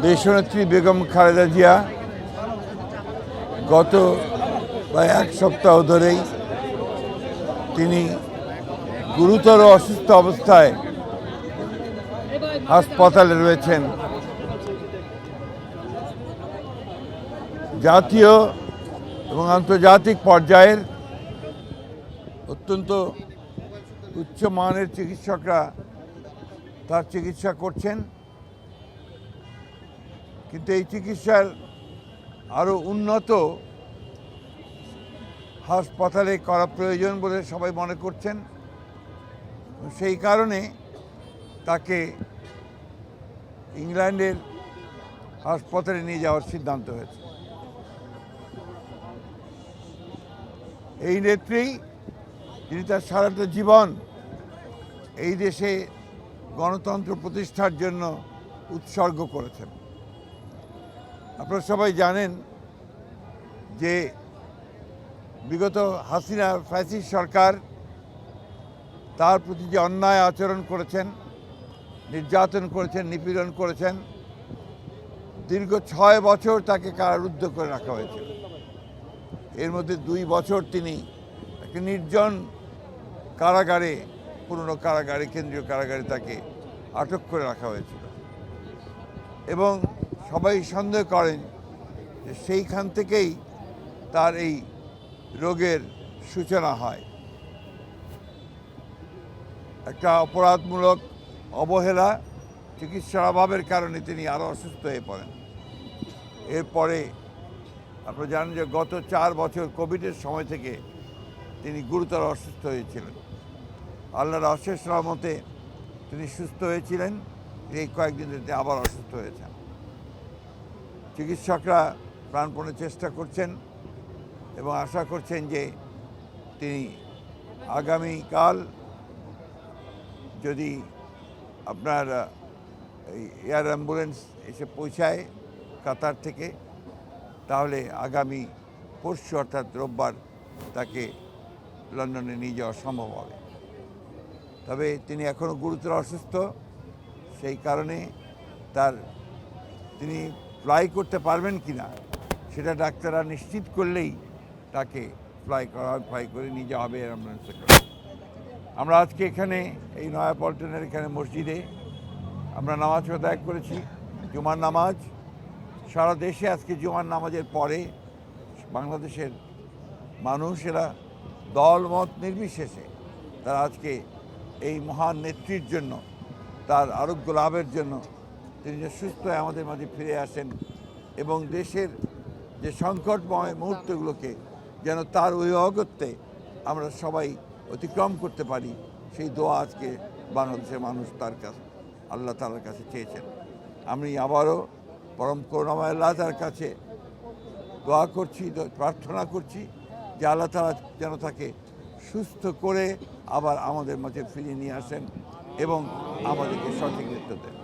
দেশনেত্রী বেগম খালেদা জিয়া গত প্রায় এক সপ্তাহ ধরেই তিনি গুরুতর অসুস্থ অবস্থায় হাসপাতালে রয়েছেন। জাতীয় এবং আন্তর্জাতিক পর্যায়ের অত্যন্ত উচ্চমানের চিকিৎসকরা তার চিকিৎসা করছেন, কিন্তু এই চিকিৎসার আরও উন্নত হাসপাতালে করা প্রয়োজন বলে সবাই মনে করছেন। সেই কারণে তাকে ইংল্যান্ডের হাসপাতালে নিয়ে যাওয়ার সিদ্ধান্ত হয়েছে। এই নেত্রী, যিনি তার সারাটা জীবন এই দেশে গণতন্ত্র প্রতিষ্ঠার জন্য উৎসর্গ করেছেন। আপনারা সবাই জানেন যে বিগত হাসিনা ফ্যাসিস্ট সরকার তার প্রতি যে অন্যায় আচরণ করেছেন, নির্যাতন করেছেন, নিপীড়ন করেছেন, দীর্ঘ 6 বছর তাকে কারারুদ্ধ করে রাখা হয়েছিল। এর মধ্যে 2 বছর তিনি একটা নির্জন কারাগারে, পুরনো কারাগারে, কেন্দ্রীয় কারাগারে তাকে আটক করে রাখা হয়েছিল এবং সবাই সন্দেহ করেন যে সেইখান থেকেই তার এই রোগের সূচনা হয়। একটা অপরাধমূলক অবহেলা, চিকিৎসার অভাবের কারণে তিনি আরও অসুস্থ হয়ে পড়েন। এরপরে আপনারা জানেন যে গত 4 বছর কোভিডের সময় থেকে তিনি গুরুতর অসুস্থ হয়েছিলেন। আল্লাহর অশেষ রহমতে তিনি সুস্থ হয়েছিলেন। এই কয়েকদিন ধরে আবার অসুস্থ হয়েছেন। চিকিৎসকরা প্রাণপণে চেষ্টা করছেন এবং আশা করছেন যে তিনি আগামীকাল যদি আপনার এয়ার অ্যাম্বুলেন্স এসে পৌঁছায় কাতার থেকে, তাহলে আগামী পরশু অর্থাৎ রোববার তাকে লন্ডনে নিয়ে যাওয়া সম্ভব হবে। তবে তিনি এখনও গুরুতর অসুস্থ, সেই কারণে তিনি ফ্লাই করতে পারবেন কি না সেটা ডাক্তাররা নিশ্চিত করলেই তাকে ফ্লাই করে নিয়ে যাওয়া হবে অ্যাম্বুলেন্সে করে। আমরা আজকে এখানে এই নয়াপল্টনের এখানে মসজিদে আমরা নামাজ আদায় করেছি, জুমার নামাজ। সারা দেশে আজকে জুমার নামাজের পরে বাংলাদেশের মানুষেরা দলমত নির্বিশেষে তারা আজকে এই মহান নেত্রীর জন্য, তার আরোগ্য লাভের জন্য, তিনি যে সুস্থ হয়ে আমাদের মাঝে ফিরে আসেন এবং দেশের যে সংকটময় মুহূর্তগুলোকে যেন তার ওই অগত্যে আমরা সবাই অতিক্রম করতে পারি, সেই দোয়া আজকে বাংলাদেশের মানুষ তার কাছে, আল্লাহ তাআলার কাছে চেয়েছেন। আমি আবারও পরম করুণাময় আল্লাহ তাআলার কাছে দোয়া করছি, প্রার্থনা করছি যে আল্লাহ তাআলা যেন তাকে সুস্থ করে আবার আমাদের মাঝে ফিরিয়ে নিয়ে আসেন এবং আমাদেরকে সঠিক নেতৃত্ব দেন।